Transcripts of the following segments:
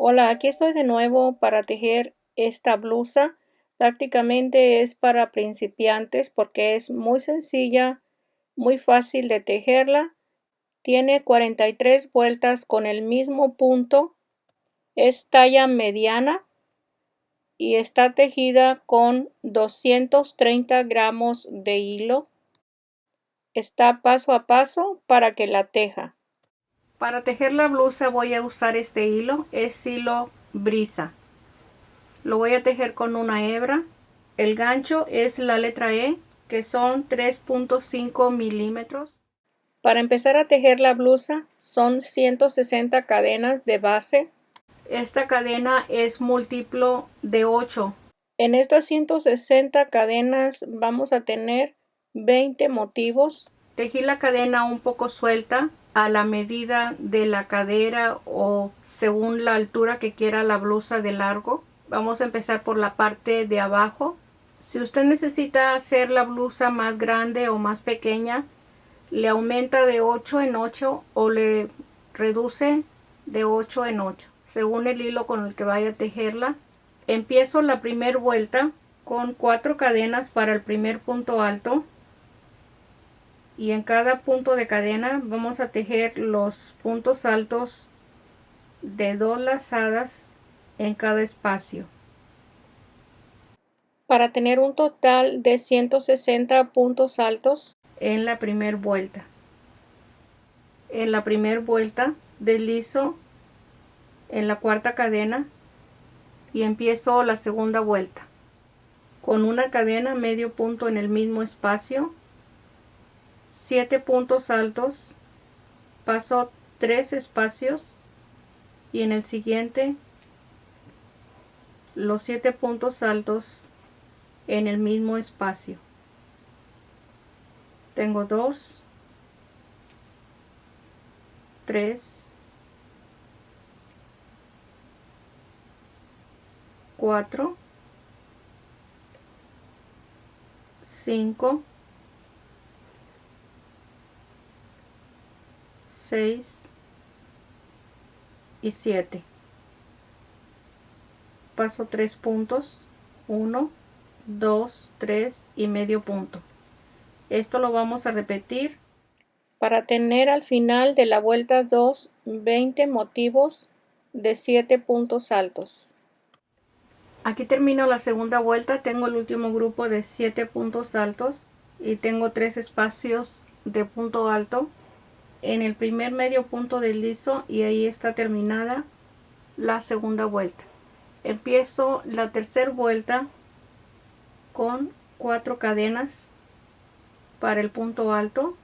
Hola, aquí estoy de nuevo para tejer esta blusa. Prácticamente es para principiantes porque es muy sencilla, muy fácil de tejerla. Tiene 43 vueltas con el mismo punto. Es talla mediana y está tejida con 230 gramos de hilo. Está paso a paso para que la teja. Para tejer la blusa voy a usar este hilo, es hilo brisa. Lo voy a tejer con una hebra. El gancho es la letra E, que son 3.5 milímetros. Para empezar a tejer la blusa son 160 cadenas de base. Esta cadena es múltiplo de 8. En estas 160 cadenas vamos a tener 20 motivos. Tejí la cadena un poco suelta a la medida de la cadera o según la altura que quiera la blusa de largo. Vamos a empezar por la parte de abajo. Si usted necesita hacer la blusa más grande o más pequeña, le aumenta de 8 en 8 o le reduce de 8 en 8, según el hilo con el que vaya a tejerla. Empiezo la primera vuelta con 4 cadenas para el primer punto alto. Y en cada punto de cadena vamos a tejer los puntos altos de 2 lazadas en cada espacio, para tener un total de 160 puntos altos en la primera vuelta. En la primera vuelta deslizo en la cuarta cadena y empiezo la segunda vuelta con una cadena medio punto en el mismo espacio, 7 puntos altos, paso 3 espacios y en el siguiente los 7 puntos altos en el mismo espacio. Tengo 2, 3, 4, 5, 6 y 7. Paso 3 puntos, 1, 2, 3 y medio punto. Esto lo vamos a repetir para tener al final de la vuelta 2 20 motivos de 7 puntos altos. Aquí termino la segunda vuelta, tengo el último grupo de 7 puntos altos y tengo 3 espacios de punto alto. En el primer medio punto deslizo y ahí está terminada la segunda vuelta. Empiezo la tercera vuelta con 4 cadenas para el punto alto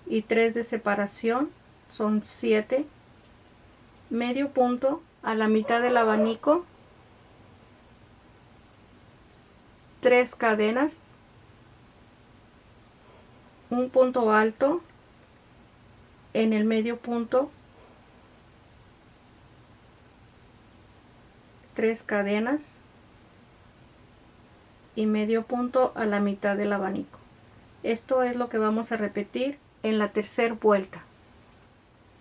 y 3 de separación, son 7, medio punto a la mitad del abanico, 3 cadenas, un punto alto en el medio punto, 3 cadenas y medio punto a la mitad del abanico. Esto es lo que vamos a repetir en la tercera vuelta.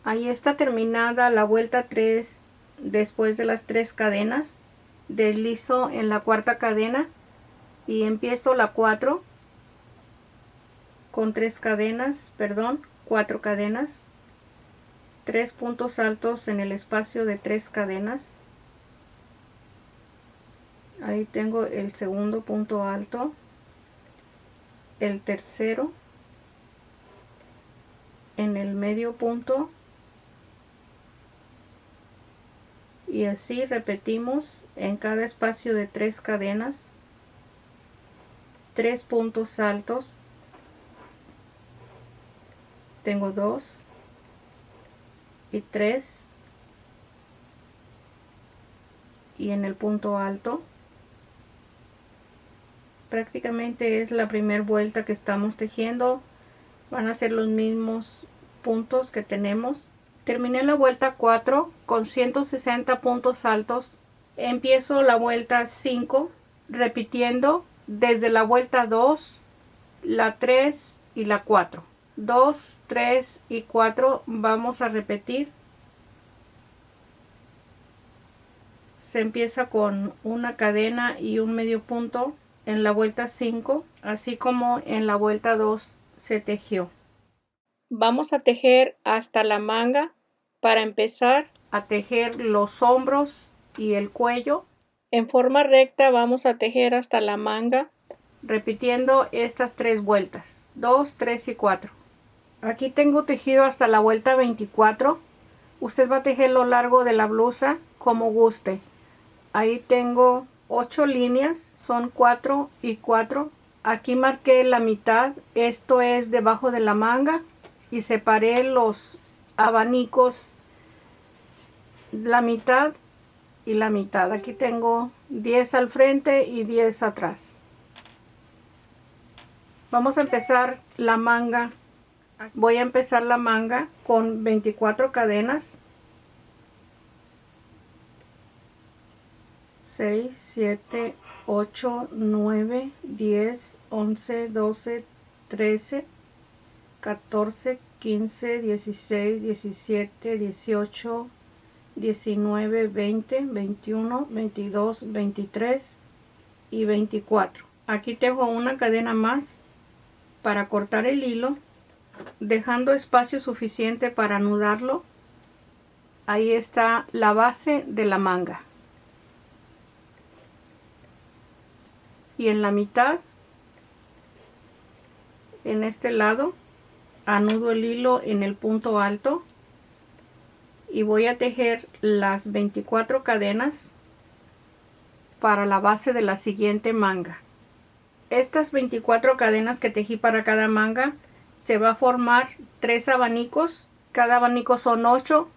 Ahí está terminada la vuelta 3 después de las 3 cadenas. Deslizo en la cuarta cadena y empiezo la 4 con 3 cadenas, 4 cadenas, 3 puntos altos en el espacio de 3 cadenas. Ahí tengo el segundo punto alto, el tercero en el medio punto y así repetimos en cada espacio de 3 cadenas, 3 puntos altos. Tengo 2 y 3 y en el punto alto. Prácticamente es la primera vuelta que estamos tejiendo. Van a ser los mismos puntos que tenemos. Terminé la vuelta 4 con 160 puntos altos. Empiezo la vuelta 5 repitiendo desde la vuelta 2, la 3 y la 4. 2, 3 y 4 vamos a repetir. se empieza con una cadena y un medio punto en la vuelta 5, así como en la vuelta 2 se tejió. Vamos a tejer hasta la manga. Para empezar a tejer los hombros y el cuello en forma recta, vamos a tejer hasta la manga, repitiendo estas 3 vueltas, 2, 3 y 4. Aquí tengo tejido hasta la vuelta 24. Usted va a tejer lo largo de la blusa como guste. Ahí tengo 8 líneas, son 4 y 4. Aquí marqué la mitad, esto es debajo de la manga, y separé los abanicos la mitad y la mitad. Aquí tengo 10 al frente y 10 atrás. Vamos a empezar la manga. Voy a empezar la manga con 24 cadenas. 6, 7, 8, 9, 10, 11, 12, 13, 14, 15, 16, 17, 18, 19, 20, 21, 22, 23 y 24. Aquí tejo una cadena más para cortar el hilo, dejando espacio suficiente para anudarlo. Ahí está la base de la manga. Y en la mitad, en este lado, anudo el hilo en el punto alto y voy a tejer las 24 cadenas para la base de la siguiente manga. Estas 24 cadenas que tejí para cada manga, se va a formar 3 abanicos. Cada abanico son 8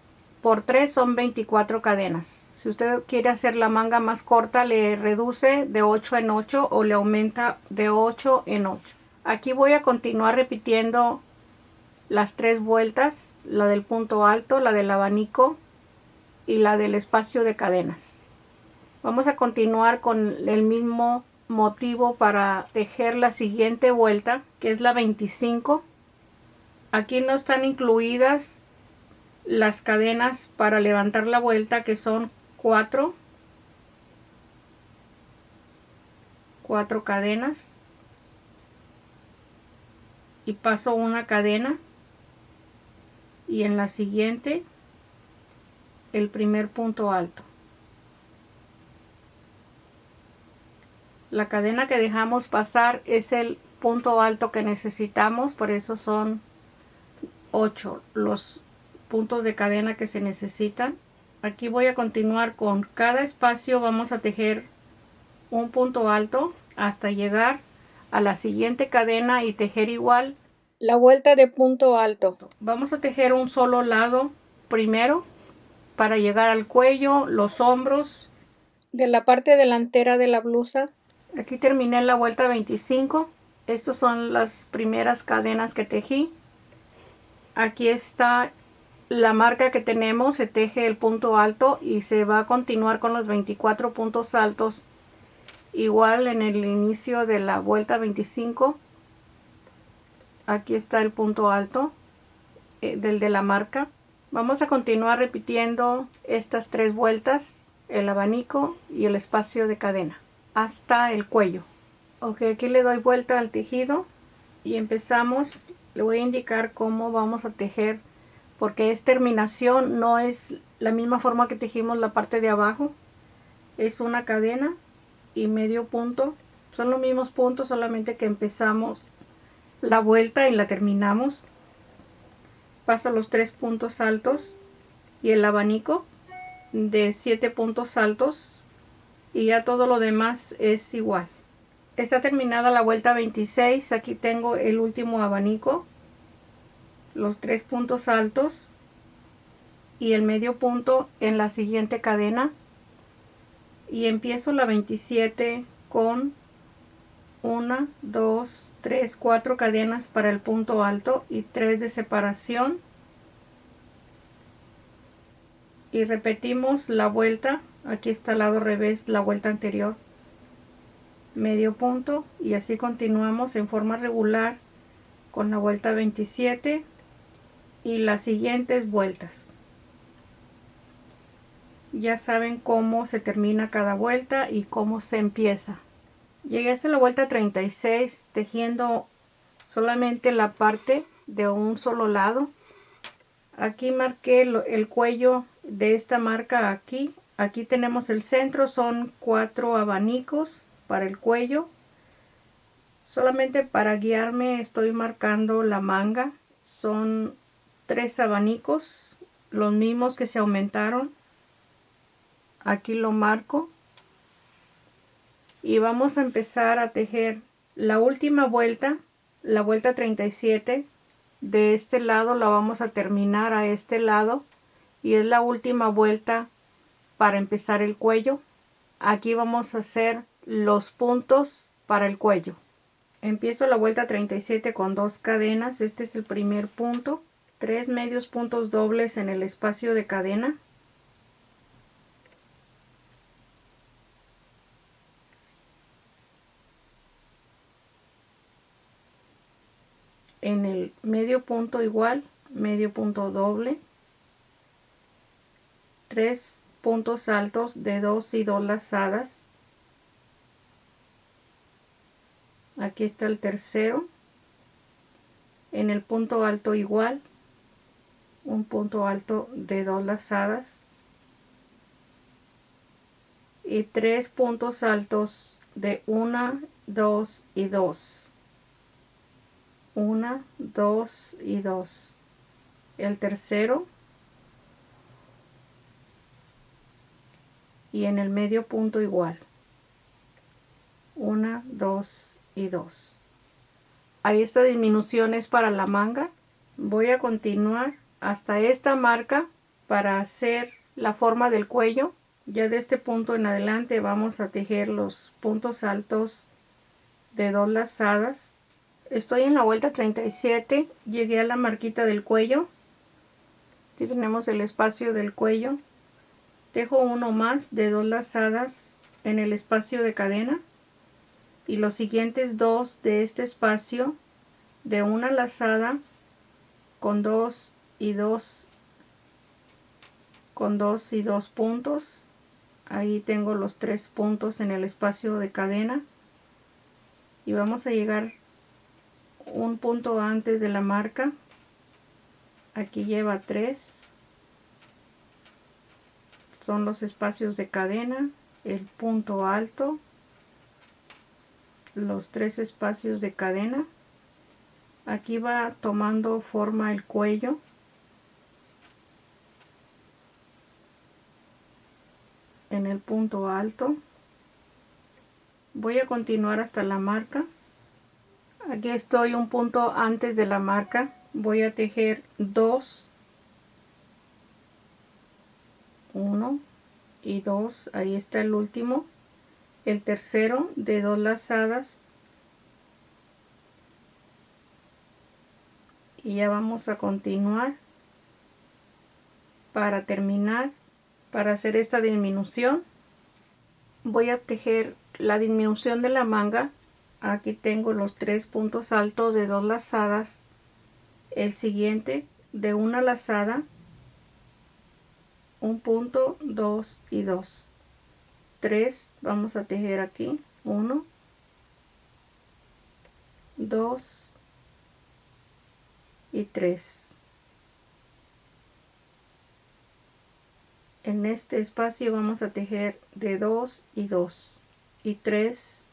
por 3 son 24 cadenas. Si usted quiere hacer la manga más corta, le reduce de 8 en 8 o le aumenta de 8 en 8. Aquí voy a continuar repitiendo las 3 vueltas, la del punto alto, la del abanico y la del espacio de cadenas. Vamos a continuar con el mismo motivo para tejer la siguiente vuelta, que es la 25. Aquí no están incluidas las cadenas para levantar la vuelta, que son 4 cadenas, y paso una cadena y en la siguiente el primer punto alto. La cadena que dejamos pasar es el punto alto que necesitamos, por eso son 8 los puntos de cadena que se necesitan. Aquí voy a continuar con cada espacio, vamos a tejer un punto alto hasta llegar a la siguiente cadena y tejer igual la vuelta de punto alto. Vamos a tejer un solo lado primero para llegar al cuello, los hombros de la parte delantera de la blusa. Aquí terminé la vuelta 25. Estas son las primeras cadenas que tejí. Aquí está la marca que tenemos, se teje el punto alto y se va a continuar con los 24 puntos altos igual en el inicio de la vuelta 25. Aquí está el punto alto del de la marca. Vamos a continuar repitiendo estas 3 vueltas, el abanico y el espacio de cadena hasta el cuello. Ok, aquí le doy vuelta al tejido y empezamos. Le voy a indicar cómo vamos a tejer, porque es terminación, no es la misma forma que tejimos la parte de abajo. Es una cadena y medio punto, son los mismos puntos, solamente que empezamos la vuelta y la terminamos. Paso los 3 puntos altos y el abanico de 7 puntos altos y ya todo lo demás es igual. Está terminada la vuelta 26. Aquí tengo el último abanico, los 3 puntos altos y el medio punto en la siguiente cadena, y empiezo la 27 con 1, 2, 3, 4 cadenas para el punto alto y 3 de separación, y repetimos la vuelta. Aquí está al lado revés la vuelta anterior, medio punto, y así continuamos en forma regular con la vuelta 27 y las siguientes vueltas. ya saben cómo se termina cada vuelta y cómo se empieza. Llegué hasta la vuelta 36 tejiendo solamente la parte de un solo lado. Aquí marqué el cuello de esta marca aquí. Aquí tenemos el centro, son 4 abanicos para el cuello. Solamente para guiarme estoy marcando la manga. Son 3 abanicos, los mismos que se aumentaron. Aquí lo marco. Y vamos a empezar a tejer la última vuelta, la vuelta 37. De este lado la vamos a terminar a este lado. Y es la última vuelta para empezar el cuello. Aquí vamos a hacer los puntos para el cuello. Empiezo la vuelta 37 con 2 cadenas. Este es el primer punto. 3 medios puntos dobles en el espacio de cadena. En el medio punto igual, medio punto doble. 3 puntos altos de 2 y 2 lazadas. Aquí está el tercero. En el punto alto igual, un punto alto de 2 lazadas y 3 puntos altos de 1, 2 y 2. 1, 2 y 2. El tercero y en el medio punto igual. 1, 2 y 2. Ahí esta disminución es para la manga. Voy a continuar hasta esta marca para hacer la forma del cuello. Ya de este punto en adelante vamos a tejer los puntos altos de 2 lazadas. Estoy en la vuelta 37, llegué a la marquita del cuello. Aquí tenemos el espacio del cuello. Tejo uno más de 2 lazadas en el espacio de cadena y los siguientes 2 de este espacio de una lazada con 2 y 2 con 2 y 2 puntos. Ahí tengo los 3 puntos en el espacio de cadena y vamos a llegar un punto antes de la marca. Aquí lleva 3, son los espacios de cadena, el punto alto, los 3 espacios de cadena. Aquí va tomando forma el cuello. En el punto alto voy a continuar hasta la marca. Aquí estoy un punto antes de la marca. Voy a tejer 2, 1 y 2. Ahí está el último. El tercero de 2 lazadas. Y ya vamos a continuar para terminar. Para hacer esta disminución voy a tejer la disminución de la manga. Aquí tengo los 3 puntos altos de 2 lazadas, el siguiente de una lazada, un punto, 2 y 2, 3 vamos a tejer aquí, 1, 2 y 3. En este espacio vamos a tejer de 2 y 2 y 3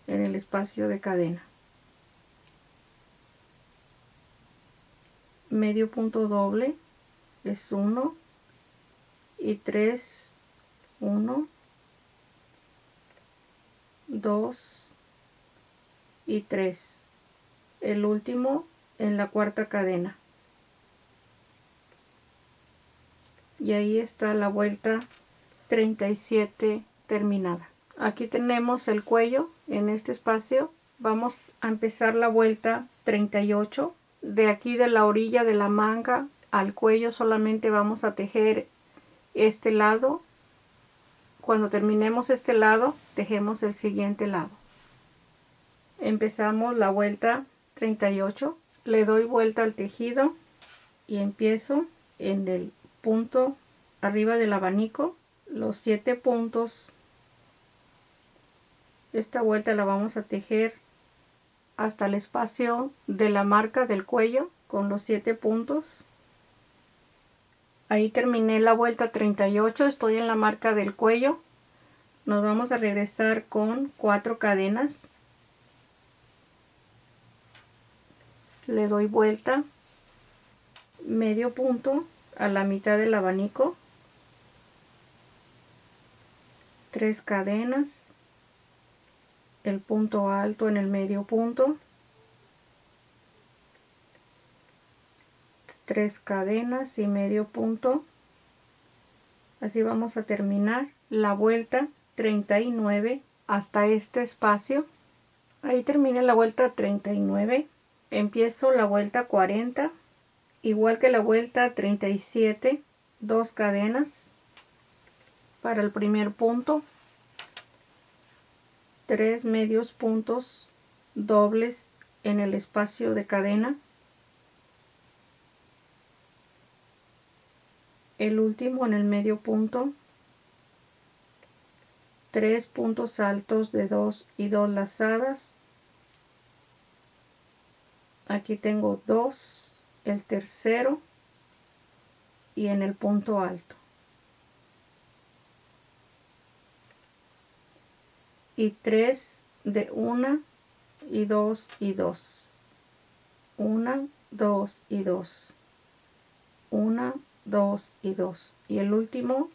en el espacio de cadena. Medio punto doble es 1 y 3, 1, 2 y 3. El último en la cuarta cadena. Y ahí está la vuelta 37 terminada. Aquí tenemos el cuello en este espacio. Vamos a empezar la vuelta 38. De aquí de la orilla de la manga al cuello solamente vamos a tejer este lado. Cuando terminemos este lado, tejemos el siguiente lado. Empezamos la vuelta 38. Le doy vuelta al tejido y empiezo en el punto arriba del abanico, los 7 puntos. Esta vuelta la vamos a tejer hasta el espacio de la marca del cuello con los 7 puntos. Ahí terminé la vuelta 38, estoy en la marca del cuello. Nos vamos a regresar con 4 cadenas. Le doy vuelta, medio punto a la mitad del abanico, 3 cadenas, el punto alto en el medio punto, 3 cadenas y medio punto. Así vamos a terminar la vuelta 39 hasta este espacio. Ahí terminé la vuelta 39. Empiezo la vuelta 40, igual que la vuelta 37, 2 cadenas para el primer punto, 3 medios puntos dobles en el espacio de cadena, el último en el medio punto, 3 puntos altos de 2 y 2 lazadas. Aquí tengo 2, el tercero y en el punto alto. Y 3 de 1 y 2 y 2. 1, 2 y 2. 1, 2 y 2. Y el último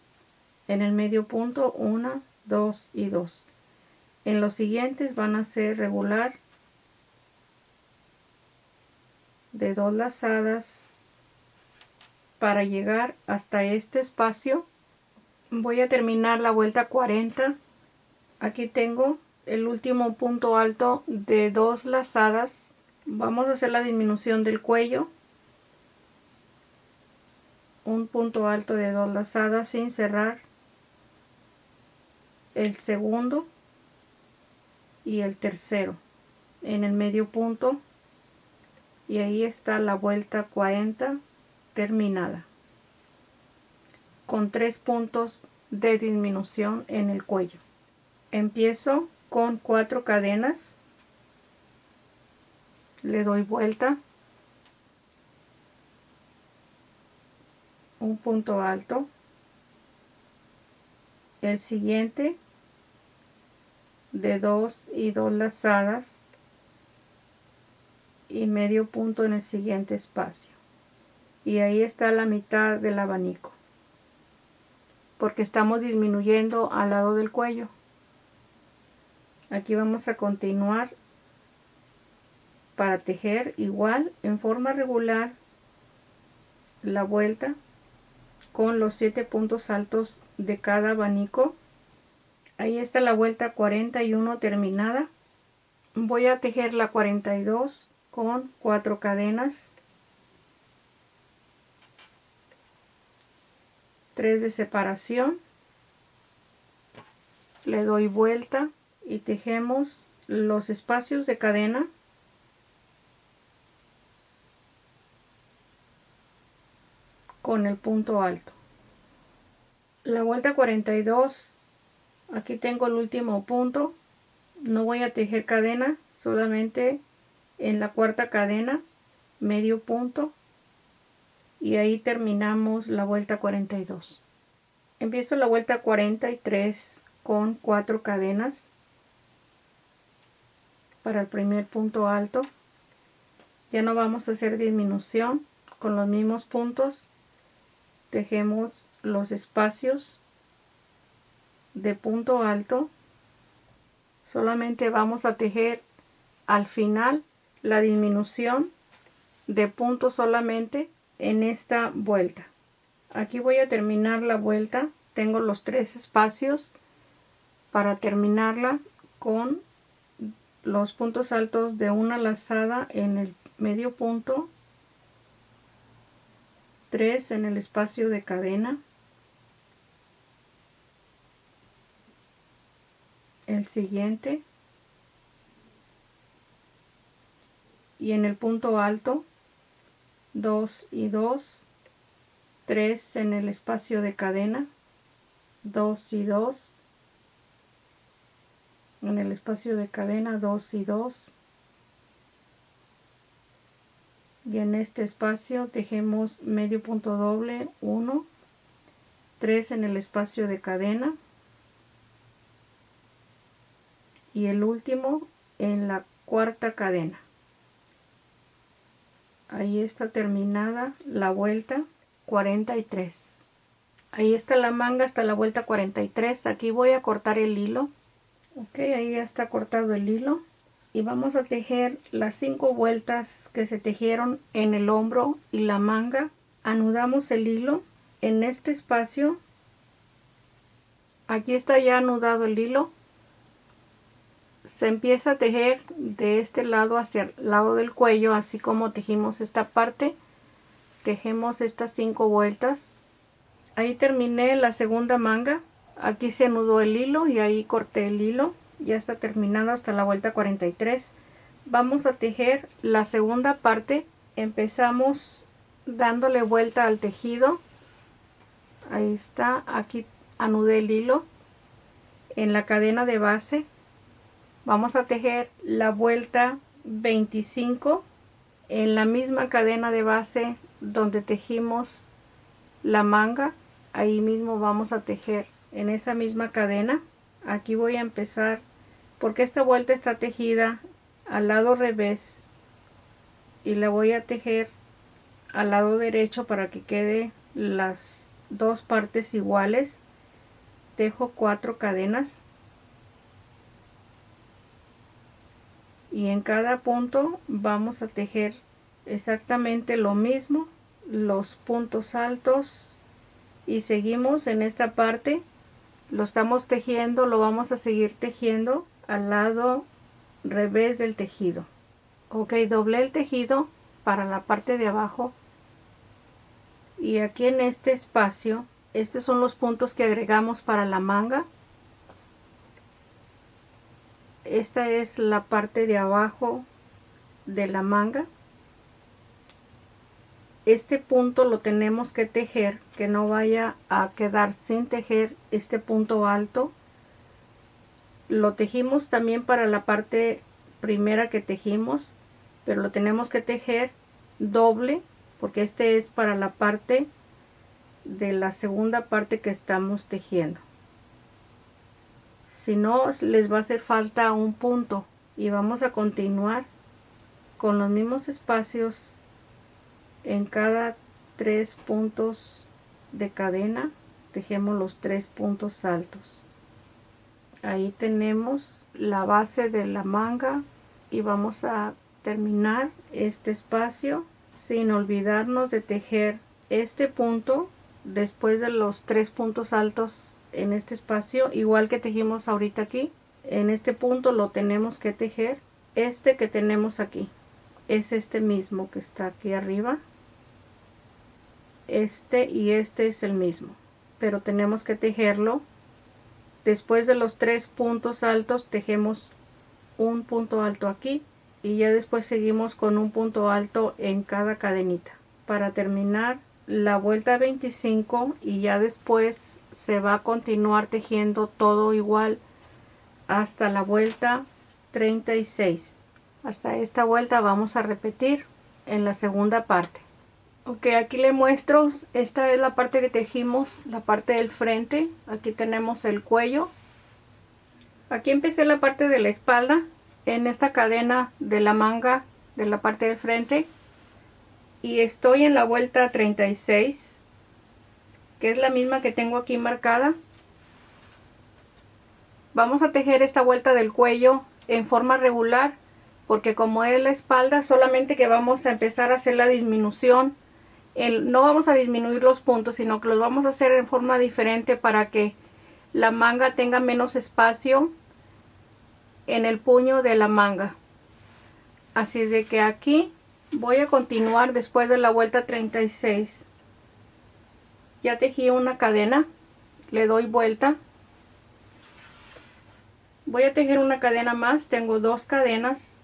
en el medio punto 1, 2 y 2. En los siguientes van a ser regular de 2 lazadas para llegar hasta este espacio. Voy a terminar la vuelta 40. Aquí tengo el último punto alto de 2 lazadas. Vamos a hacer la disminución del cuello. Un punto alto de 2 lazadas sin cerrar. El segundo y el tercero en el medio punto. Y ahí está la vuelta 40 terminada. Con 3 puntos de disminución en el cuello. Empiezo con 4 cadenas, le doy vuelta, un punto alto, el siguiente de 2 y 2 lazadas y medio punto en el siguiente espacio, y ahí está la mitad del abanico porque estamos disminuyendo al lado del cuello. Aquí vamos a continuar para tejer igual en forma regular la vuelta con los 7 puntos altos de cada abanico. Ahí está la vuelta 41 terminada. Voy a tejer la 42 con 4 cadenas, 3 de separación, le doy vuelta y tejemos los espacios de cadena con el punto alto. La vuelta 42, aquí tengo el último punto, no voy a tejer cadena, solamente en la cuarta cadena medio punto, y ahí terminamos la vuelta 42. Empiezo la vuelta 43 con 4 cadenas para el primer punto alto. Ya no vamos a hacer disminución, con los mismos puntos tejemos los espacios de punto alto. Solamente vamos a tejer al final la disminución de punto solamente en esta vuelta. Aquí voy a terminar la vuelta, tengo los 3 espacios para terminarla con los puntos altos de una lazada en el medio punto, 3 en el espacio de cadena, el siguiente, y en el punto alto 2 y 2, 3 en el espacio de cadena, 2 y 2, en el espacio de cadena 2 y 2, y en este espacio tejemos medio punto doble, 1, 3 en el espacio de cadena, y el último en la cuarta cadena. Ahí está terminada la vuelta 43. Ahí está la manga hasta la vuelta 43. Aquí voy a cortar el hilo. Ok, ahí ya está cortado el hilo. Y vamos a tejer las 5 vueltas que se tejieron en el hombro y la manga. Anudamos el hilo en este espacio. Aquí está ya anudado el hilo. Se empieza a tejer de este lado hacia el lado del cuello, así como tejimos esta parte. Tejemos estas 5 vueltas. Ahí terminé la segunda manga. Aquí se anudó el hilo y ahí corté el hilo. Ya está terminado hasta la vuelta 43. Vamos a tejer la segunda parte. Empezamos dándole vuelta al tejido. Ahí está. Aquí anudé el hilo en la cadena de base. Vamos a tejer la vuelta 25 en la misma cadena de base donde tejimos la manga. Ahí mismo vamos a tejer en esa misma cadena. Aquí voy a empezar porque esta vuelta está tejida al lado revés y la voy a tejer al lado derecho para que quede las dos partes iguales. Tejo 4 cadenas y en cada punto vamos a tejer exactamente lo mismo, los puntos altos, y seguimos en esta parte. Lo estamos tejiendo, lo vamos a seguir tejiendo al lado revés del tejido. Ok, doblé el tejido para la parte de abajo y aquí en este espacio, estos son los puntos que agregamos para la manga. Esta es la parte de abajo de la manga. Este punto lo tenemos que tejer, que no vaya a quedar sin tejer este punto alto. Lo tejimos también para la parte primera que tejimos, pero lo tenemos que tejer doble porque este es para la parte de la segunda parte que estamos tejiendo. Si no, les va a hacer falta un punto y vamos a continuar con los mismos espacios en cada 3 puntos de cadena. Tejemos los 3 puntos altos. Ahí tenemos la base de la manga y vamos a terminar este espacio sin olvidarnos de tejer este punto después de los 3 puntos altos en este espacio, igual que tejimos ahorita aquí. En este punto lo tenemos que tejer. Este que tenemos aquí es este mismo que está aquí arriba. Este y este es el mismo, pero tenemos que tejerlo. Después de los 3 puntos altos tejemos un punto alto aquí y ya después seguimos con un punto alto en cada cadenita para terminar la vuelta 25, y ya después se va a continuar tejiendo todo igual hasta la vuelta 36. Hasta esta vuelta vamos a repetir en la segunda parte. Ok, aquí le muestro, esta es la parte que tejimos, la parte del frente. Aquí tenemos el cuello. Aquí empecé la parte de la espalda en esta cadena de la manga de la parte del frente y estoy en la vuelta 36, que es la misma que tengo aquí marcada. Vamos a tejer esta vuelta del cuello en forma regular porque como es la espalda, solamente que vamos a empezar a hacer la disminución. No vamos a disminuir los puntos, sino que los vamos a hacer en forma diferente para que la manga tenga menos espacio en el puño de la manga. Así es de que aquí voy a continuar después de la vuelta 36. Ya tejí una cadena, le doy vuelta. Voy a tejer una cadena más, tengo 2 cadenas,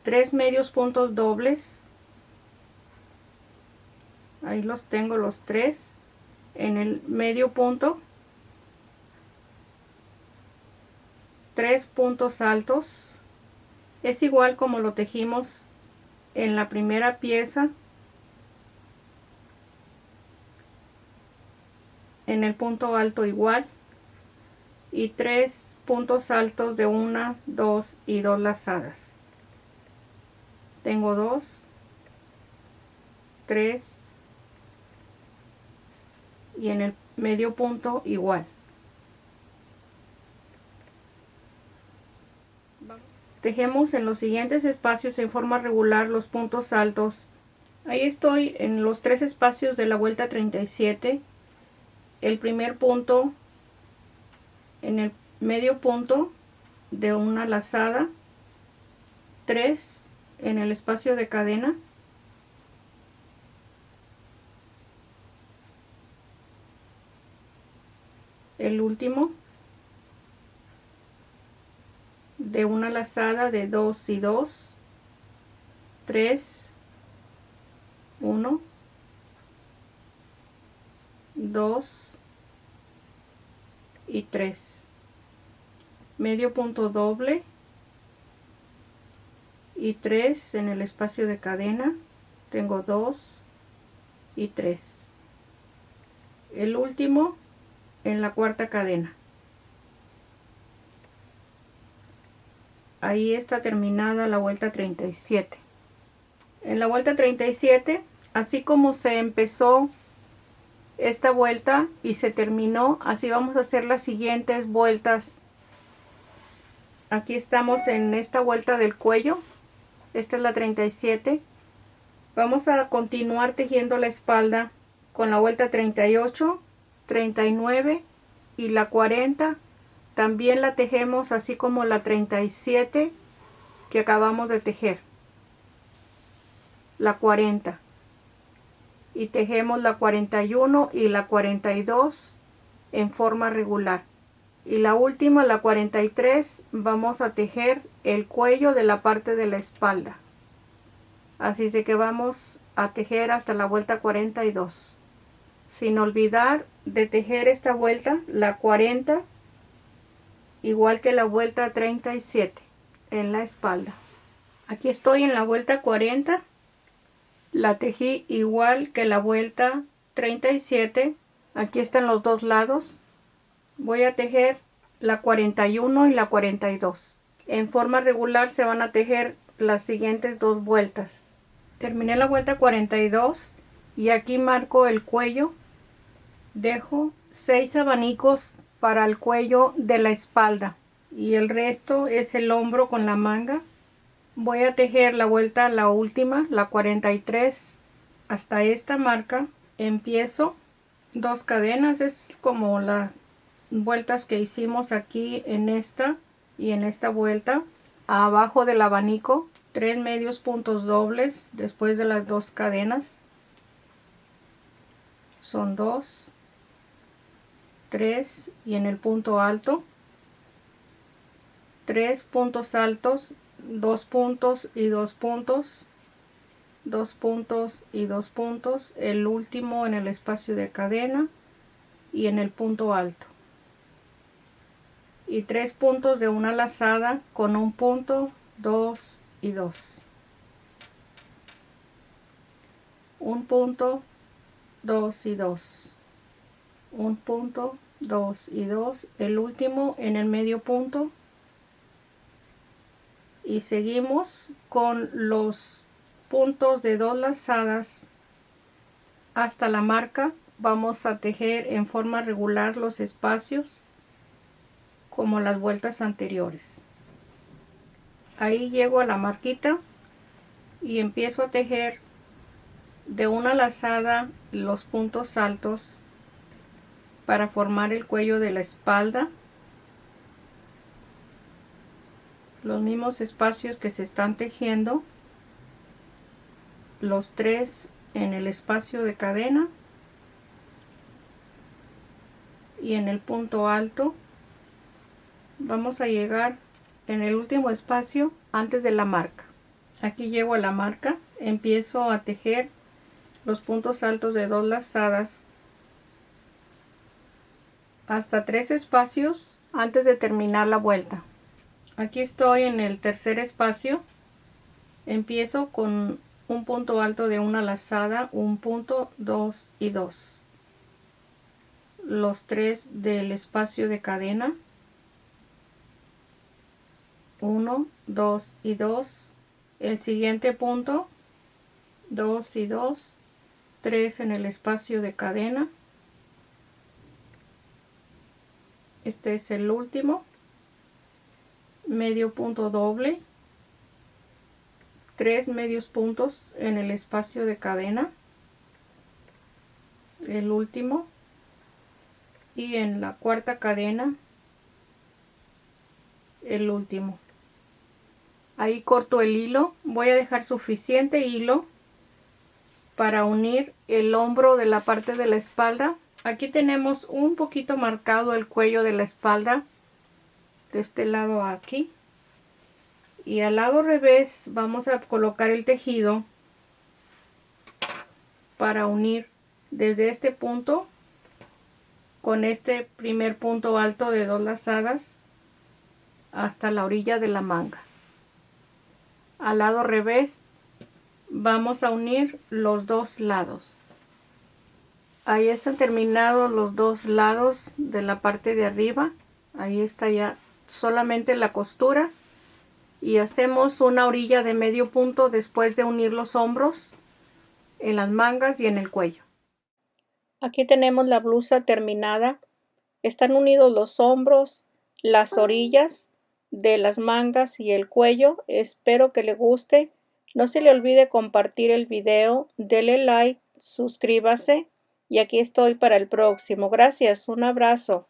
3 medios puntos dobles, Ahí los tengo los 3 en el medio punto, 3 puntos altos. Es igual como lo tejimos en la primera pieza. En el punto alto igual, y 3 puntos altos de 1, 2 y 2 lazadas. Tengo 2, 3 y en el medio punto igual. Tejemos en los siguientes espacios en forma regular los puntos altos. Ahí estoy en los 3 espacios de la vuelta 37. El primer punto en el medio punto de una lazada, 3 en el espacio de cadena, el último de una lazada de 2 y 2, 3, 1, 2 y 3, medio punto doble y 3 en el espacio de cadena, tengo 2 y 3, el último en la cuarta cadena. Ahí está terminada la vuelta 37. En la vuelta 37, así como se empezó esta vuelta y se terminó, así vamos a hacer las siguientes vueltas. Aquí estamos en esta vuelta del cuello, esta es la 37. Vamos a continuar tejiendo la espalda con la vuelta 38, 39 y la 40. También la tejemos así como la 37 que acabamos de tejer, la 40, y tejemos la 41 y la 42 en forma regular, y la última, la 43, vamos a tejer el cuello de la parte de la espalda. Así es de que vamos a tejer hasta la vuelta 42, sin olvidar de tejer esta vuelta, la 40, igual que la vuelta 37 en la espalda. Aquí estoy en la vuelta 40, la tejí igual que la vuelta 37. Aquí están los dos lados. Voy a tejer la 41 y la 42. En forma regular se van a tejer las siguientes dos vueltas. Terminé la vuelta 42 y aquí marco el cuello. Dejo 6 abanicos para el cuello de la espalda y el resto es el hombro con la manga. Voy a tejer la vuelta, la última, la 43, hasta esta marca. Empiezo 2 cadenas, es como las vueltas que hicimos aquí en esta y en esta vuelta. Abajo del abanico, 3 medios puntos dobles después de las 2 cadenas. Son 2, 3 y en el punto alto 3 puntos altos, 2 puntos y 2 puntos, 2 puntos y 2 puntos, el último en el espacio de cadena y en el punto alto, y 3 puntos de una lazada con un punto, 2 y 2, un punto, 2 y 2, un punto, 2 y 2, el último en el medio punto, y seguimos con los puntos de 2 lazadas hasta la marca. Vamos a tejer en forma regular los espacios como las vueltas anteriores. Ahí llego a la marquita y empiezo a tejer de una lazada los puntos altos para formar el cuello de la espalda, los mismos espacios que se están tejiendo, los 3 en el espacio de cadena y en el punto alto. Vamos a llegar en el último espacio antes de la marca. Aquí llego a la marca, empiezo a tejer los puntos altos de 2 lazadas hasta 3 espacios antes de terminar la vuelta. Aquí estoy en el tercer espacio. Empiezo con un punto alto de una lazada, un punto, 2 y 2. Los 3 del espacio de cadena, 1, 2 y 2. El siguiente punto, 2 y 2, 3 en el espacio de cadena. Este es el último. Medio punto doble, 3 medios puntos en el espacio de cadena, el último, y en la cuarta cadena el último. Ahí corto el hilo. Voy a dejar suficiente hilo para unir el hombro de la parte de la espalda. Aquí tenemos un poquito marcado el cuello de la espalda, de este lado aquí, y al lado revés vamos a colocar el tejido para unir desde este punto con este primer punto alto de 2 lazadas hasta la orilla de la manga. Al lado revés vamos a unir los dos lados. Ahí están terminados los dos lados de la parte de arriba. Ahí está ya solamente la costura y hacemos una orilla de medio punto después de unir los hombros en las mangas y en el cuello. Aquí tenemos la blusa terminada. Están unidos los hombros, las orillas de las mangas y el cuello. Espero que le guste. No se le olvide compartir el video, dele like, suscríbase y aquí estoy para el próximo. Gracias, un abrazo.